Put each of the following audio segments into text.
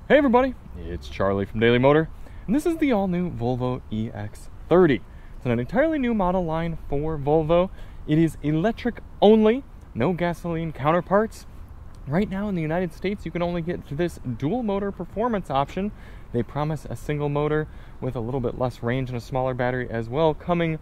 Hey everybody, it's Charlie from DM Moto, and this is the all-new Volvo EX30. It's an entirely new model line for Volvo. It is electric only, no gasoline counterparts. Right now in the United States, you can only get this dual motor performance option. They promise a single motor with a little bit less range and a smaller battery as well coming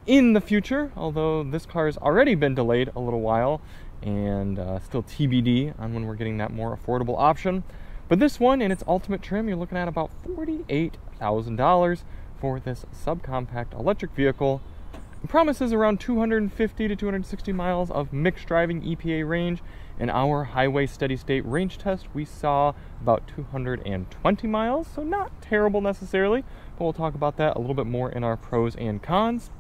in the future, although this car has already been delayed a little while and still TBD on when we're getting that more affordable option. But this one, in its ultimate trim, you're looking at about $48,000 for this subcompact electric vehicle. It promises around 250 to 260 miles of mixed driving EPA range. In our highway steady state range test, we saw about 220 miles, so not terrible necessarily, but we'll talk about that a little bit more in our pros and cons.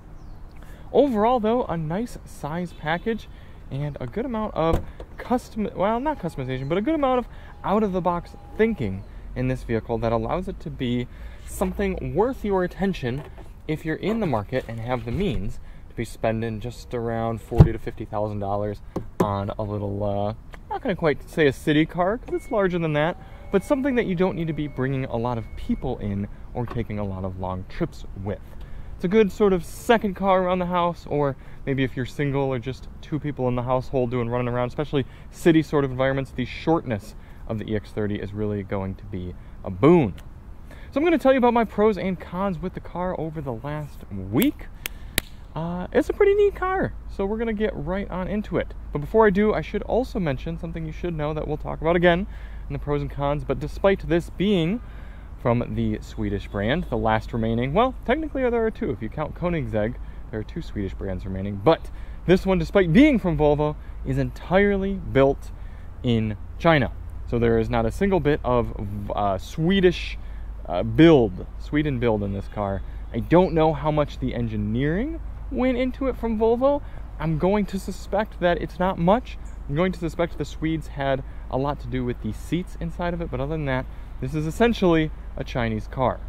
Overall, though, a nice size package and a good amount of not customization, but a good amount of out-of-the-box thinking in this vehicle that allows it to be something worth your attention if you're in the market and have the means to be spending just around $40,000 to $50,000 on a little, not going to quite say a city car because it's larger than that, but something that you don't need to be bringing a lot of people in or taking a lot of long trips with. It's a good sort of second car around the house, or maybe if you're single or just two people in the household running around, especially city sort of environments, the shortness of the EX30 is really going to be a boon. So I'm going to tell you about my pros and cons with the car over the last week. It's a pretty neat car, so we're going to get right on into it. But before I do, I should also mention something you should know that we'll talk about again in the pros and cons. But despite this being from the Swedish brand, the last remaining, well, technically there are two. If you count Koenigsegg, there are two Swedish brands remaining. But this one, despite being from Volvo, is entirely built in China. So there is not a single bit of Swedish Sweden build in this car. I don't know how much the engineering went into it from Volvo. I'm going to suspect that it's not much. I'm going to suspect the Swedes had a lot to do with the seats inside of it, but other than that, this is essentially a Chinese car.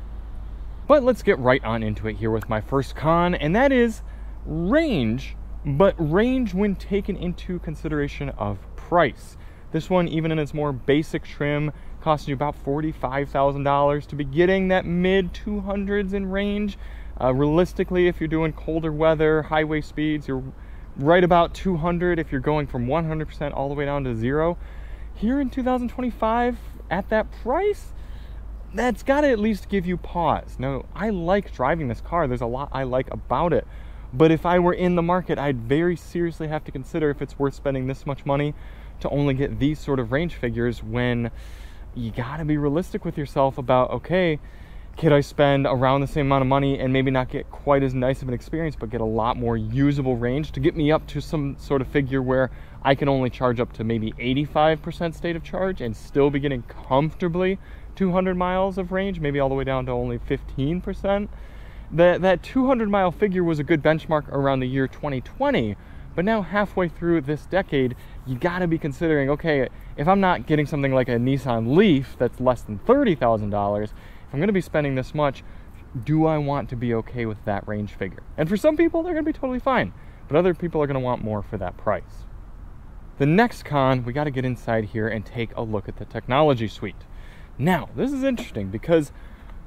But let's get right on into it here with my first con, and that is range, but range when taken into consideration of price. This one, even in its more basic trim, costs you about $45,000 to be getting that mid-200s in range. Realistically, if you're doing colder weather, highway speeds, you're right about 200 if you're going from 100% all the way down to 0. Here in 2025, at that price, that's got to at least give you pause. Now, I like driving this car. There's a lot I like about it. But if I were in the market, I'd very seriously have to consider if it's worth spending this much money to only get these sort of range figures, when you got to be realistic with yourself about, okay, could I spend around the same amount of money and maybe not get quite as nice of an experience, but get a lot more usable range to get me up to some sort of figure where I can only charge up to maybe 85% state of charge and still be getting comfortably 200 miles of range, maybe all the way down to only 15%. That 200 mile figure was a good benchmark around the year 2020, but now halfway through this decade, you gotta be considering, okay, if I'm not getting something like a Nissan Leaf that's less than $30,000, if I'm gonna be spending this much, do I want to be okay with that range figure? And for some people, they're gonna be totally fine, but other people are gonna want more for that price. The next con, we gotta get inside here and take a look at the technology suite. Now, this is interesting because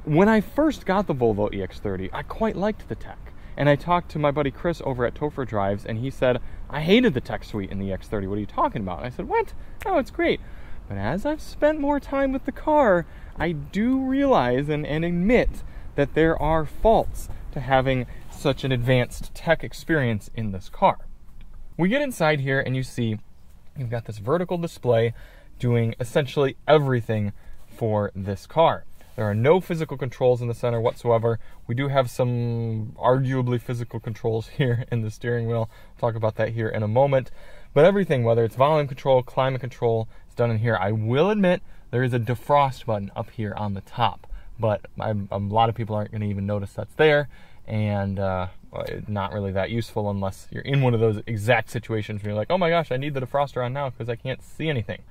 when I first got the Volvo EX30, I quite liked the tech. And I talked to my buddy Chris over at Topher Drives, and he said, I hated the tech suite in the EX30. What are you talking about? And I said, what? Oh, it's great. But as I've spent more time with the car, I do realize and admit that there are faults to having such an advanced tech experience in this car. We get inside here and you see you've got this vertical display doing essentially everything for this car. There are no physical controls in the center whatsoever. We do have some arguably physical controls here in the steering wheel. I'll talk about that here in a moment. But everything, whether it's volume control, climate control, is done in here. I will admit there is a defrost button up here on the top, but a lot of people aren't going to even notice that's there, and not really that useful unless you're in one of those exact situations where you're like, oh my gosh, I need the defroster on now because I can't see anything.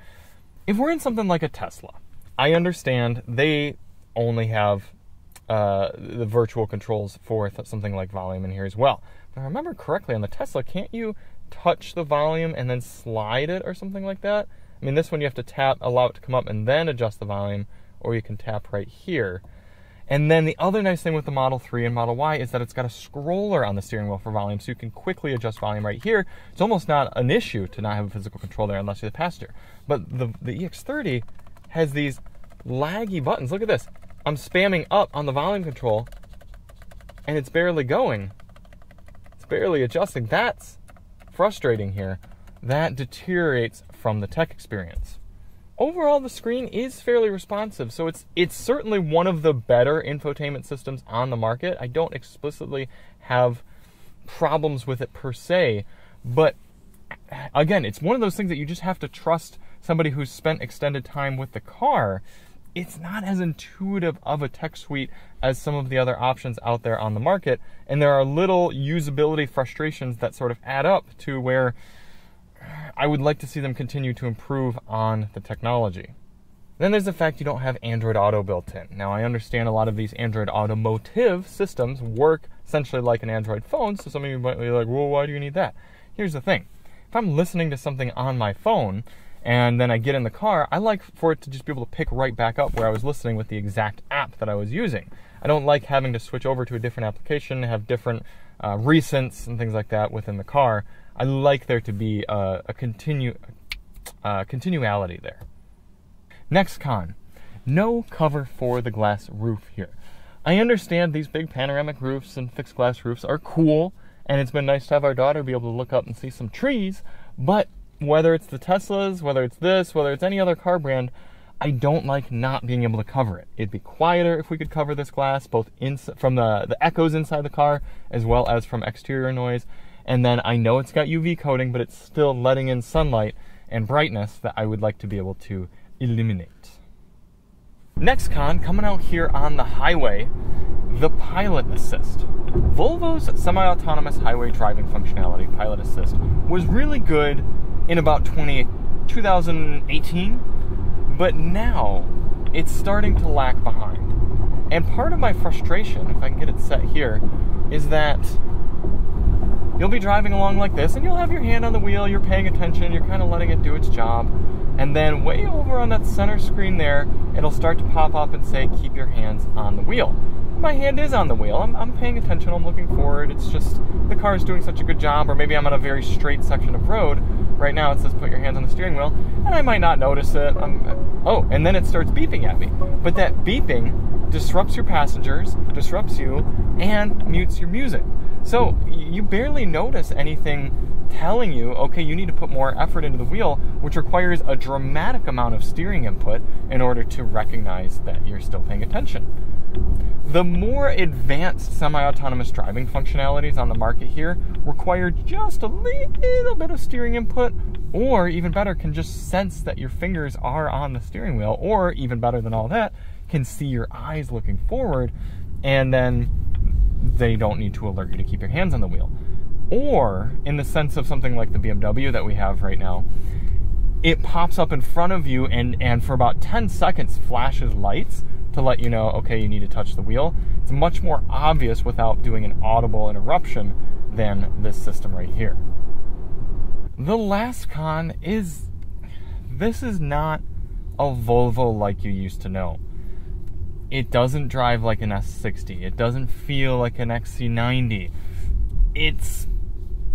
If we're in something like a Tesla, I understand they only have the virtual controls for something like volume in here as well. If I remember correctly, on the Tesla, can't you touch the volume and then slide it or something like that? I mean, this one you have to tap, allow it to come up, and then adjust the volume, or you can tap right here. And then the other nice thing with the Model 3 and Model Y is that it's got a scroller on the steering wheel for volume, so you can quickly adjust volume right here. It's almost not an issue to not have a physical control there unless you're the passenger. But the EX30 has these laggy buttons. Look at this. I'm spamming up on the volume control, and it's barely going. It's barely adjusting. That's frustrating here. That deteriorates from the tech experience. Overall, the screen is fairly responsive, so it's certainly one of the better infotainment systems on the market. I don't explicitly have problems with it per se, but again, it's one of those things that you just have to trust somebody who's spent extended time with the car. It's not as intuitive of a tech suite as some of the other options out there on the market, and there are little usability frustrations that sort of add up to where I would like to see them continue to improve on the technology. Then there's the fact you don't have Android Auto built in. Now, I understand a lot of these Android Automotive systems work essentially like an Android phone, so some of you might be like, well, why do you need that? Here's the thing. If I'm listening to something on my phone, and then I get in the car, I like for it to just be able to pick right back up where I was listening with the exact app that I was using. I don't like having to switch over to a different application, have different recents and things like that within the car. I like there to be a continuality there. Next con, no cover for the glass roof here. I understand these big panoramic roofs and fixed glass roofs are cool, and it's been nice to have our daughter be able to look up and see some trees, but whether it's the Teslas, whether it's this, whether it's any other car brand, I don't like not being able to cover it. It'd be quieter if we could cover this glass, both from the echoes inside the car, as well as from exterior noise. And then I know it's got UV coating, but it's still letting in sunlight and brightness that I would like to be able to eliminate. Next con, coming out here on the highway, the Pilot Assist. Volvo's semi-autonomous highway driving functionality, Pilot Assist, was really good in about 2018, but now it's starting to lag behind. And part of my frustration, if I can get it set here, is that you'll be driving along like this, and you'll have your hand on the wheel, you're paying attention, you're kind of letting it do its job, and then way over on that center screen there, it'll start to pop up and say, keep your hands on the wheel. My hand is on the wheel, I'm paying attention, I'm looking forward, it's just the car is doing such a good job, or maybe I'm on a very straight section of road. Right now it says put your hands on the steering wheel, and I might not notice it. Oh, and then it starts beeping at me. But that beeping disrupts your passengers, disrupts you, and mutes your music. So you barely notice anything telling you, okay, you need to put more effort into the wheel, which requires a dramatic amount of steering input in order to recognize that you're still paying attention. The more advanced semi-autonomous driving functionalities on the market here require just a little bit of steering input, or even better, can just sense that your fingers are on the steering wheel, or even better than all that, can see your eyes looking forward, and then they don't need to alert you to keep your hands on the wheel. Or, in the sense of something like the BMW that we have right now, it pops up in front of you and for about 10 seconds flashes lights to let you know, okay, you need to touch the wheel. It's much more obvious without doing an audible interruption than this system right here. The last con is, this is not a Volvo like you used to know. It doesn't drive like an S60. It doesn't feel like an XC90. It's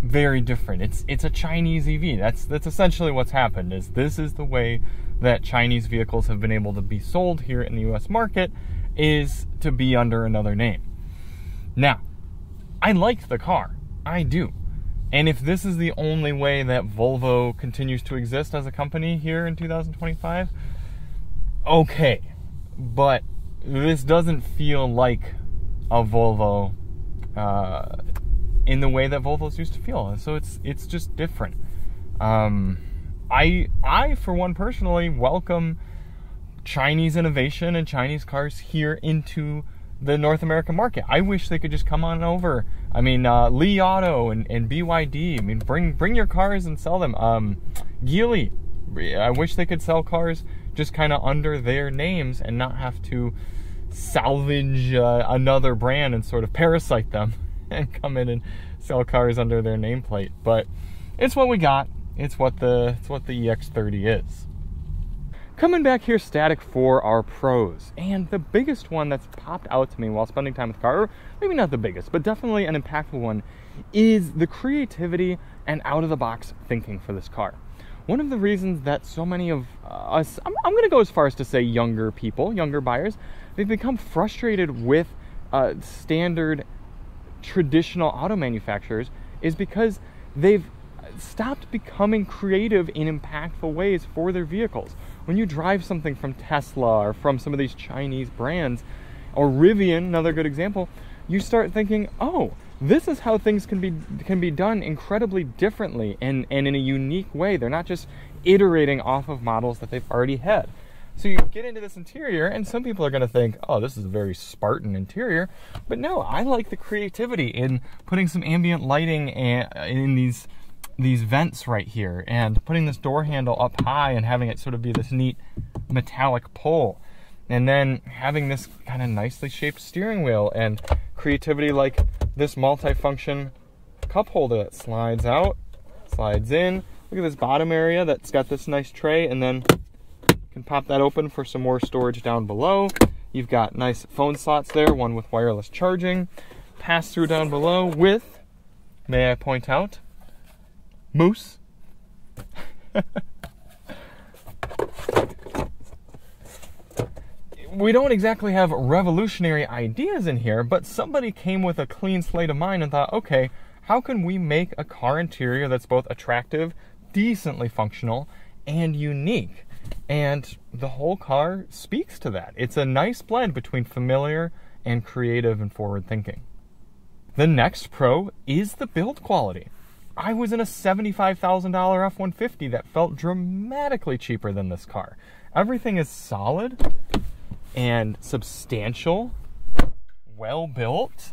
very different. It's a Chinese EV. That's essentially what's happened. This is the way that Chinese vehicles have been able to be sold here in the US market, is to be under another name. Now, I like the car. I do. And if this is the only way that Volvo continues to exist as a company here in 2025, okay. But this doesn't feel like a Volvo in the way that Volvos used to feel. And so it's just different. I for one personally welcome Chinese innovation and Chinese cars here into the North American market. I wish they could just come on over. I mean, Li Auto and BYD. I mean, bring your cars and sell them. Geely. I wish they could sell cars just kind of under their names and not have to salvage another brand and sort of parasite them and come in and sell cars under their nameplate. But it's what we got. It's what the EX30 is. Coming back here static for our pros, and the biggest one that's popped out to me while spending time with the car, or maybe not the biggest, but definitely an impactful one, is the creativity and out-of-the-box thinking for this car. One of the reasons that so many of us, I'm going to go as far as to say younger people, younger buyers, they've become frustrated with standard traditional auto manufacturers is because they've stopped becoming creative in impactful ways for their vehicles. When you drive something from Tesla or from some of these Chinese brands, or Rivian, another good example, you start thinking, oh, this is how things can be done incredibly differently and in a unique way. They're not just iterating off of models that they've already had. So you get into this interior, and some people are going to think, oh, this is a very Spartan interior. But no, I like the creativity in putting some ambient lighting in these vents right here, and putting this door handle up high and having it sort of be this neat metallic pull. And then having this kind of nicely shaped steering wheel, and creativity like this multi-function cup holder that slides out, slides in. Look at this bottom area that's got this nice tray, and then you can pop that open for some more storage down below. You've got nice phone slots there, one with wireless charging. Pass through down below with, may I point out, moose. We don't exactly have revolutionary ideas in here, but somebody came with a clean slate of mind and thought, okay, how can we make a car interior that's both attractive, decently functional, and unique? And the whole car speaks to that. It's a nice blend between familiar and creative and forward thinking. The next pro is the build quality. I was in a $75,000 F-150 that felt dramatically cheaper than this car. Everything is solid and substantial, well built.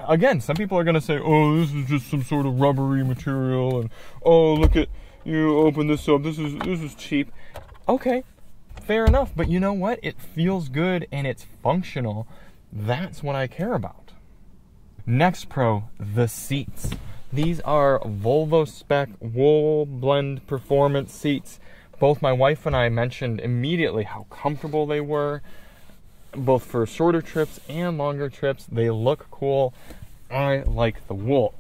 Again, some people are going to say, oh, this is just some sort of rubbery material, and oh, look at, you open this up, this is cheap. Okay, fair enough, but you know what? It feels good and it's functional. That's what I care about. Next pro, the seats. These are Volvo spec wool blend performance seats. Both my wife and I mentioned immediately how comfortable they were, both for shorter trips and longer trips. They look cool. I like the wool.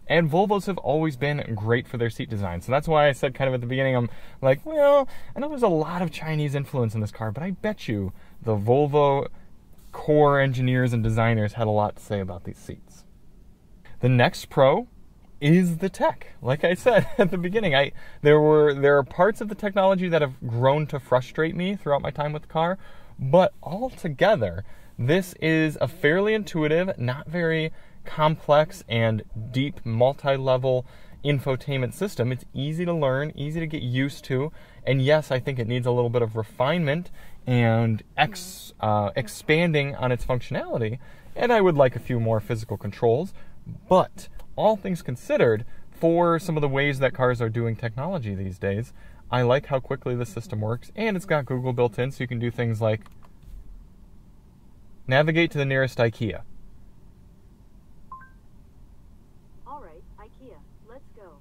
And Volvos have always been great for their seat design. So that's why I said kind of at the beginning, I'm like, well, I know there's a lot of Chinese influence in this car, but I bet you the Volvo core engineers and designers had a lot to say about these seats. The next pro is the tech. Like I said at the beginning, there are parts of the technology that have grown to frustrate me throughout my time with the car, but altogether, this is a fairly intuitive, not very complex and deep multi-level infotainment system. It's easy to learn, easy to get used to, and yes, I think it needs a little bit of refinement and expanding on its functionality, and I would like a few more physical controls, but all things considered, for some of the ways that cars are doing technology these days, I like how quickly the system works, and it's got Google built in, so you can do things like navigate to the nearest IKEA. All right, IKEA, let's go.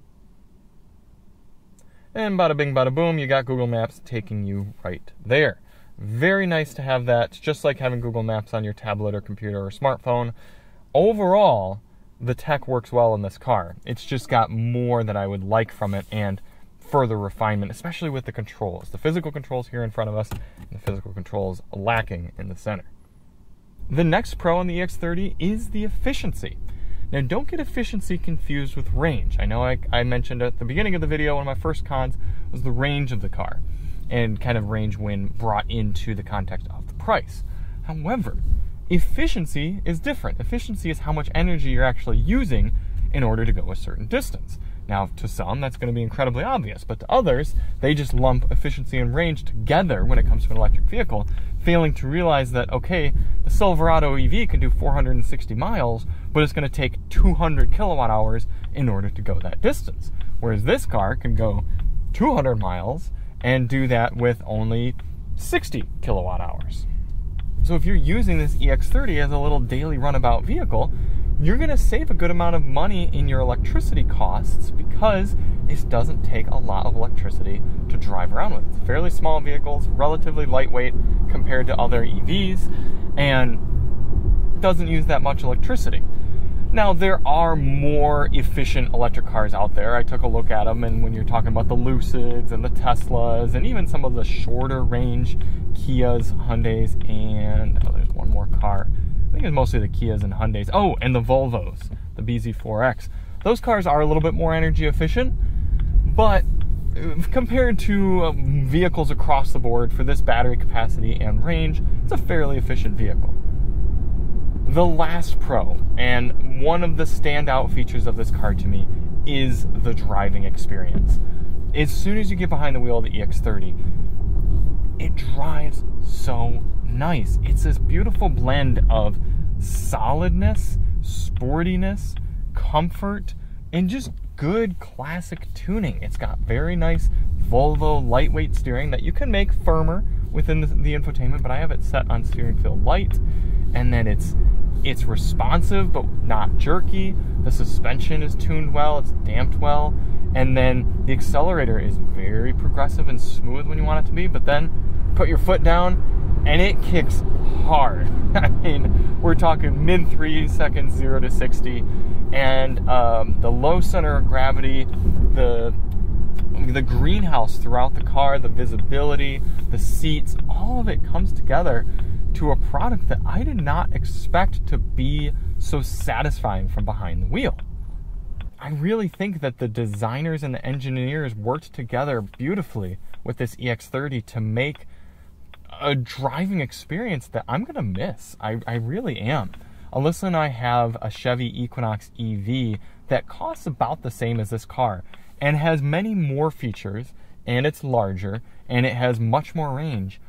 And bada bing, bada boom, you got Google Maps taking you right there. Very nice to have that, just like having Google Maps on your tablet or computer or smartphone. Overall, the tech works well in this car. It's just got more that I would like from it and further refinement, especially with the controls. The physical controls here in front of us, and the physical controls lacking in the center. The next pro on the EX30 is the efficiency. Now, don't get efficiency confused with range. I know I mentioned at the beginning of the video, one of my first cons was the range of the car, and kind of range when brought into the context of the price. However, efficiency is different. Efficiency is how much energy you're actually using in order to go a certain distance. Now, to some, that's going to be incredibly obvious, but to others, they just lump efficiency and range together when it comes to an electric vehicle, failing to realize that, okay, the Silverado EV can do 460 miles, but it's going to take 200 kilowatt hours in order to go that distance. Whereas this car can go 200 miles and do that with only 60 kilowatt hours. So if you're using this EX30 as a little daily runabout vehicle, you're going to save a good amount of money in your electricity costs because it doesn't take a lot of electricity to drive around with. It's a fairly small vehicle, it's relatively lightweight compared to other EVs, and doesn't use that much electricity. Now, there are more efficient electric cars out there. I took a look at them, and when you're talking about the Lucids and the Teslas and even some of the shorter range Kias, Hyundais, and there's one more car. I think it's mostly the Kias and Hyundais. Oh, and the Volvos, the BZ4X. Those cars are a little bit more energy efficient, but compared to vehicles across the board for this battery capacity and range, it's a fairly efficient vehicle. The last pro, and one of the standout features of this car to me, is the driving experience. As soon as you get behind the wheel of the EX30, it drives so nice. It's this beautiful blend of solidness, sportiness, comfort, and just good classic tuning. It's got very nice Volvo lightweight steering that you can make firmer within the infotainment, but I have it set on steering feel light, and then it's responsive but not jerky. The suspension is tuned well, it's damped well, and then the accelerator is very progressive and smooth when you want it to be, but then put your foot down and it kicks hard. I mean, we're talking mid 3 seconds, 0 to 60, and the low center of gravity, the greenhouse throughout the car, the visibility, the seats, all of it comes together to a product that I did not expect to be so satisfying from behind the wheel. I really think that the designers and the engineers worked together beautifully with this EX30 to make a driving experience that I'm gonna miss. I really am. Alyssa and I have a Chevy Equinox EV that costs about the same as this car and has many more features, and it's larger, and it has much more range,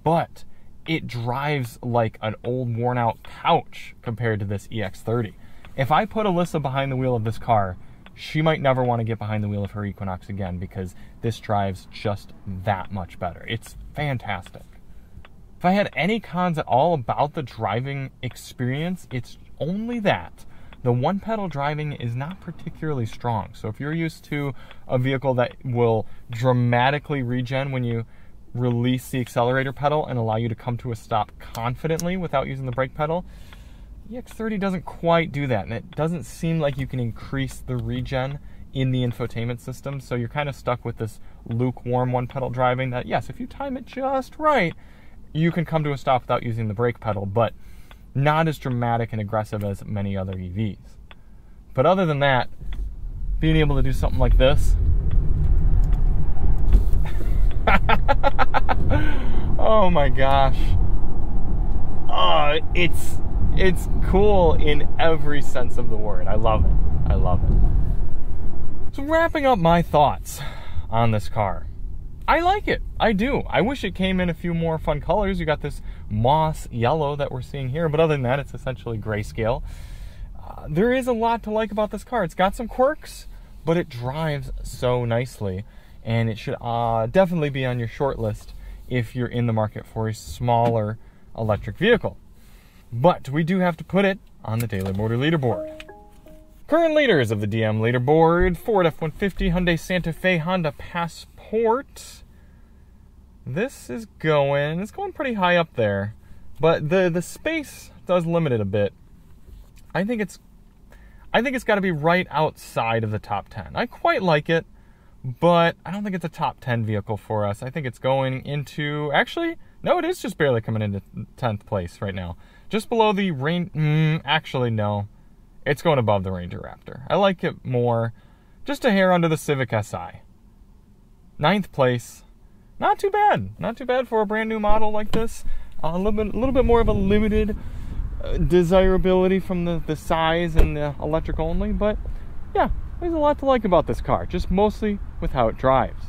but it drives like an old worn out couch compared to this EX30. If I put Alyssa behind the wheel of this car, she might never want to get behind the wheel of her Equinox again because this drives just that much better. It's fantastic. If I had any cons at all about the driving experience, it's only that. The one pedal driving is not particularly strong. So if you're used to a vehicle that will dramatically regen when you release the accelerator pedal and allow you to come to a stop confidently without using the brake pedal, EX30 doesn't quite do that, and it doesn't seem like you can increase the regen in the infotainment system, so you're kind of stuck with this lukewarm one pedal driving that, yes, if you time it just right, you can come to a stop without using the brake pedal, but not as dramatic and aggressive as many other EVs. But other than that, being able to do something like this, oh my gosh. Oh, it's cool in every sense of the word. I love it. I love it. So wrapping up my thoughts on this car. I like it. I do. I wish it came in a few more fun colors. You got this moss yellow that we're seeing here, but other than that, it's essentially grayscale. There is a lot to like about this car. It's got some quirks, but it drives so nicely. And it should definitely be on your short list if you're in the market for a smaller electric vehicle. But we do have to put it on the Daily Motor leaderboard. Current leaders of the DM leaderboard: Ford F-150, Hyundai Santa Fe, Honda Passport. It's going pretty high up there, but the space does limit it a bit. I think it's got to be right outside of the top 10. I quite like it, but I don't think it's a top 10 vehicle for us. I think it's going into, actually, no, it is just barely coming into 10th place right now. Just below the actually, no. It's going above the Ranger Raptor. I like it more, just a hair under the Civic Si. 9th place, not too bad. Not too bad for a brand new model like this. A little bit more of a limited desirability from the size and the electric only, but yeah, there's a lot to like about this car, just mostly with how it drives.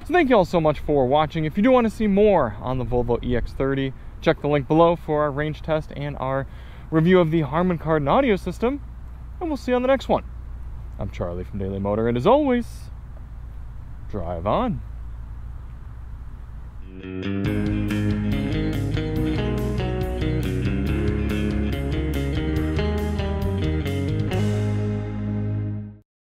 So thank you all so much for watching. If you do want to see more on the Volvo EX30, check the link below for our range test and our review of the Harman Kardon audio system, and we'll see you on the next one. I'm Charlie from Daily Motor, and as always, drive on.